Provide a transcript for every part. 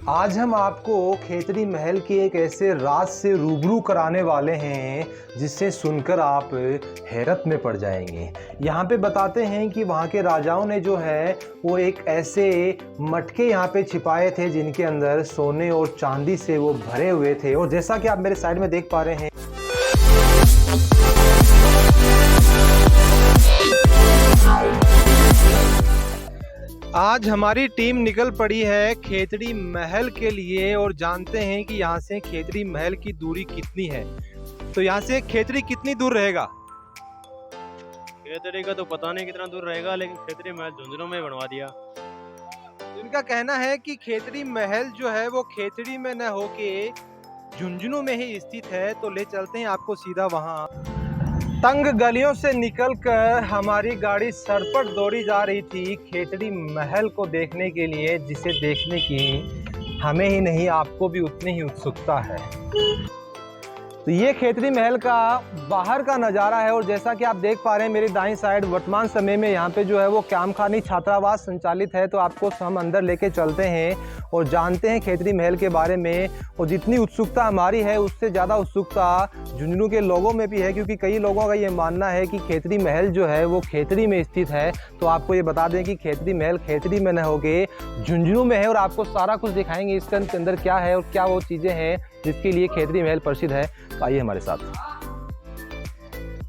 आज हम आपको खेतड़ी महल के एक ऐसे राज से रूबरू कराने वाले हैं जिससे सुनकर आप हैरत में पड़ जाएंगे। यहाँ पे बताते हैं कि वहाँ के राजाओं ने जो है वो एक ऐसे मटके यहाँ पे छिपाए थे जिनके अंदर सोने और चांदी से वो भरे हुए थे। और जैसा कि आप मेरे साइड में देख पा रहे हैं, आज हमारी टीम निकल पड़ी है खेतड़ी महल के लिए और जानते हैं कि यहाँ से खेतड़ी महल की दूरी कितनी है। तो यहाँ से खेतड़ी कितनी दूर रहेगा? खेतड़ी का तो पता नहीं कितना दूर रहेगा, लेकिन खेतड़ी महल झुंझुनू में बनवा दिया। इनका कहना है कि खेतड़ी महल जो है वो खेतड़ी में न होके झुंझुनू में ही स्थित है। तो ले चलते हैं आपको सीधा वहाँ। तंग गलियों से निकलकर हमारी गाड़ी सरपट दौड़ी जा रही थी खेतड़ी महल को देखने के लिए, जिसे देखने की हमें ही नहीं आपको भी उतनी ही उत्सुकता है। तो ये खेतड़ी महल का बाहर का नज़ारा है और जैसा कि आप देख पा रहे हैं मेरी दाईं साइड, वर्तमान समय में यहाँ पे जो है वो क्यामखानी छात्रावास संचालित है। तो आपको हम अंदर लेके चलते हैं और जानते हैं खेतड़ी महल के बारे में। और जितनी उत्सुकता हमारी है उससे ज़्यादा उत्सुकता झुंझुनू के लोगों में भी है, क्योंकि कई लोगों का ये मानना है कि खेतड़ी महल जो है वो खेतड़ी में स्थित है। तो आपको ये बता दें कि खेतड़ी महल खेतड़ी में न होके झुंझुनू में है और आपको सारा कुछ दिखाएंगे इसके अंदर क्या है और क्या वो चीज़ें हैं जिसके लिए खेतड़ी महल प्रसिद्ध है। आइए हमारे साथ।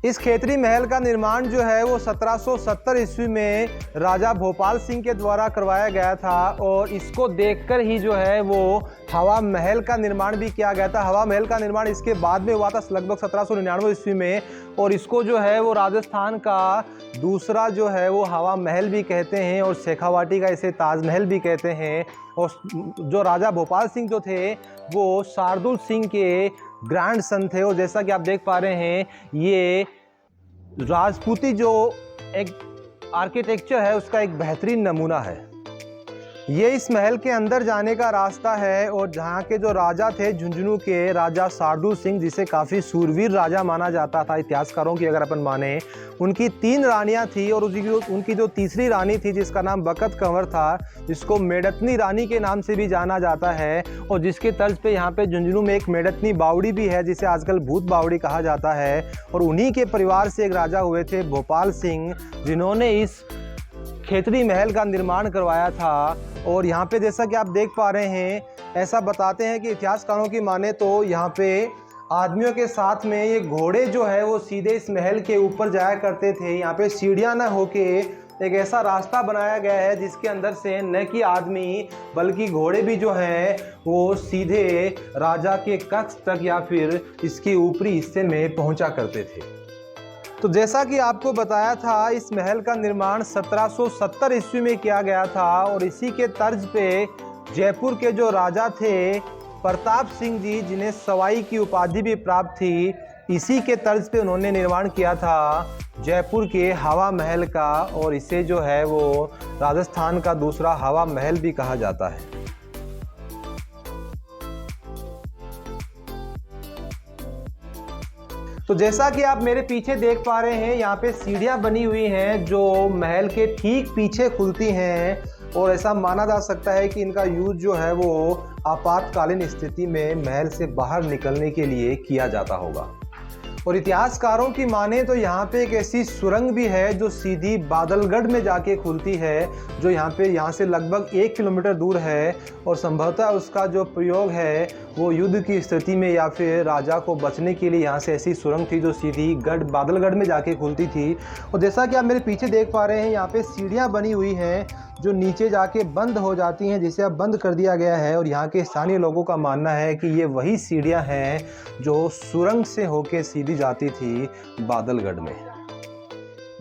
इस खेतड़ी महल का निर्माण जो है वो 1770 ईस्वी में राजा भोपाल सिंह के द्वारा करवाया गया था और इसको देखकर ही जो है वो हवा महल का निर्माण भी किया गया था। हवा महल का निर्माण इसके बाद में हुआ था लगभग 1799 ईस्वी में, और इसको जो है वो राजस्थान का दूसरा जो है वो हवा महल भी कहते हैं और शेखावाटी का इसे ताजमहल भी कहते हैं। और जो राजा भोपाल सिंह जो थे वो शार्दुल सिंह के ग्रैंड सन थे। और जैसा कि आप देख पा रहे हैं ये राजपूती जो एक आर्किटेक्चर है उसका एक बेहतरीन नमूना है। ये इस महल के अंदर जाने का रास्ता है और जहाँ के जो राजा थे झुंझुनू के राजा शार्दुल सिंह, जिसे काफ़ी सूरवीर राजा माना जाता था इतिहासकारों की अगर अपन माने, उनकी 3 रानियाँ थी और उनकी जो तीसरी रानी थी जिसका नाम बकत कंवर था, जिसको मेड़तनी रानी के नाम से भी जाना जाता है। और जिसके तर्ज पे यहाँ पे झुंझुनू में एक मेड़तनी बावड़ी भी है जिसे आजकल भूत बावड़ी कहा जाता है। और उन्हीं के परिवार से एक राजा हुए थे भोपाल सिंह, जिन्होंने इस खेतड़ी महल का निर्माण करवाया था। और यहाँ पे जैसा कि आप देख पा रहे हैं, ऐसा बताते हैं कि इतिहासकारों की माने तो यहाँ पे आदमियों के साथ में ये घोड़े जो है वो सीधे इस महल के ऊपर जाया करते थे। यहाँ पे सीढ़ियाँ न होके एक ऐसा रास्ता बनाया गया है जिसके अंदर से न कि आदमी बल्कि घोड़े भी जो हैं वो सीधे राजा के कक्ष तक या फिर इसके ऊपरी हिस्से में पहुँचा करते थे। तो जैसा कि आपको बताया था, इस महल का निर्माण 1770 ईस्वी में किया गया था और इसी के तर्ज पे जयपुर के जो राजा थे प्रताप सिंह जी, जिन्हें सवाई की उपाधि भी प्राप्त थी, इसी के तर्ज पे उन्होंने निर्माण किया था जयपुर के हवा महल का। और इसे जो है वो राजस्थान का दूसरा हवा महल भी कहा जाता है। तो जैसा कि आप मेरे पीछे देख पा रहे हैं, यहाँ पे सीढ़ियाँ बनी हुई हैं जो महल के ठीक पीछे खुलती हैं और ऐसा माना जा सकता है कि इनका यूज जो है वो आपातकालीन स्थिति में महल से बाहर निकलने के लिए किया जाता होगा। और इतिहासकारों की माने तो यहाँ पे एक ऐसी सुरंग भी है जो सीधी बादलगढ़ में जाके खुलती है, जो यहाँ से लगभग 1 किलोमीटर दूर है। और संभवतः उसका जो प्रयोग है वो युद्ध की स्थिति में या फिर राजा को बचने के लिए यहाँ से ऐसी सुरंग थी जो सीधी बादलगढ़ में जाके खुलती थी। और जैसा कि आप मेरे पीछे देख पा रहे हैं, यहाँ पे सीढ़ियाँ बनी हुई हैं जो नीचे जाके बंद हो जाती हैं, जिसे अब बंद कर दिया गया है। और यहाँ के स्थानीय लोगों का मानना है कि ये वही सीढ़ियाँ हैं जो सुरंग से होके सीधी जाती थी बादलगढ़ में।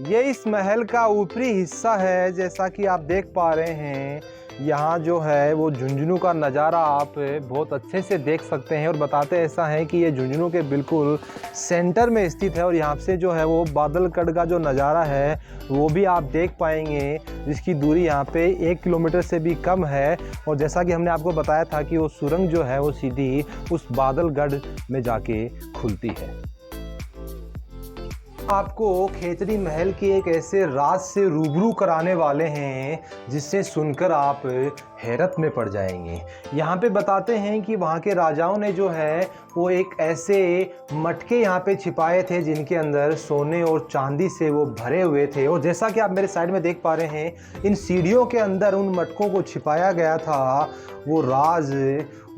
ये इस महल का ऊपरी हिस्सा है। जैसा कि आप देख पा रहे हैं, यहाँ जो है वो झुंझुनू का नज़ारा आप बहुत अच्छे से देख सकते हैं। और बताते ऐसा है कि ये झुंझुनू के बिल्कुल सेंटर में स्थित है और यहाँ से जो है वो बादलगढ़ का जो नज़ारा है वो भी आप देख पाएंगे, जिसकी दूरी यहाँ पे 1 किलोमीटर से भी कम है। और जैसा कि हमने आपको बताया था कि वो सुरंग जो है वो सीधी उस बादलगढ़ में जाके खुलती है। आपको खेतड़ी महल के एक ऐसे राज से रूबरू कराने वाले हैं जिससे सुनकर आप हैरत में पड़ जाएंगे। यहाँ पे बताते हैं कि वहाँ के राजाओं ने जो है वो एक ऐसे मटके यहाँ पे छिपाए थे जिनके अंदर सोने और चांदी से वो भरे हुए थे, और जैसा कि आप मेरे साइड में देख पा रहे हैं इन सीढ़ियों के अंदर उन मटकों को छिपाया गया था। वो राज,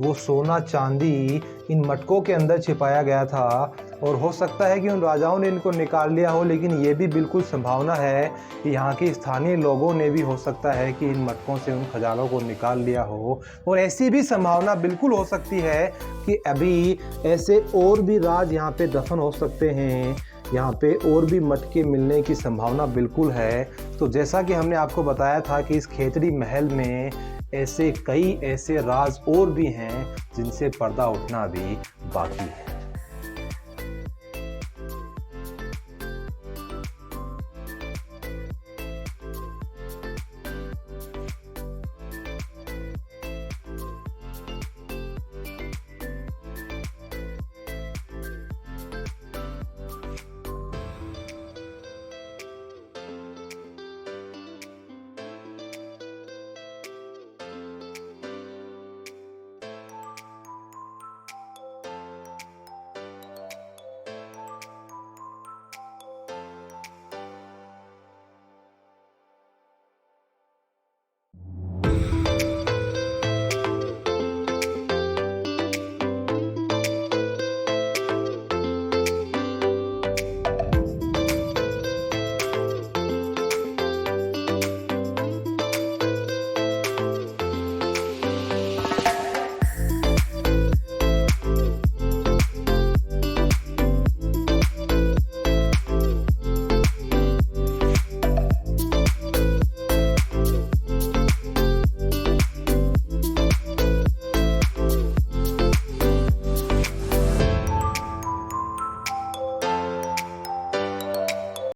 वो सोना चांदी इन मटकों के अंदर छिपाया गया था, और हो सकता है कि उन राजाओं ने इनको निकाल लिया हो, लेकिन ये भी बिल्कुल संभावना है कि यहाँ के स्थानीय लोगों ने भी हो सकता है कि इन मटकों से उन खजानों को निकाल लिया हो। और ऐसी भी संभावना बिल्कुल हो सकती है कि अभी ऐसे और भी राज यहाँ पे दफन हो सकते हैं, यहाँ पे और भी मटके मिलने की संभावना बिल्कुल है। तो जैसा कि हमने आपको बताया था कि इस खेतड़ी महल में ऐसे कई ऐसे राज और भी हैं जिनसे पर्दा उठना भी बाकी है।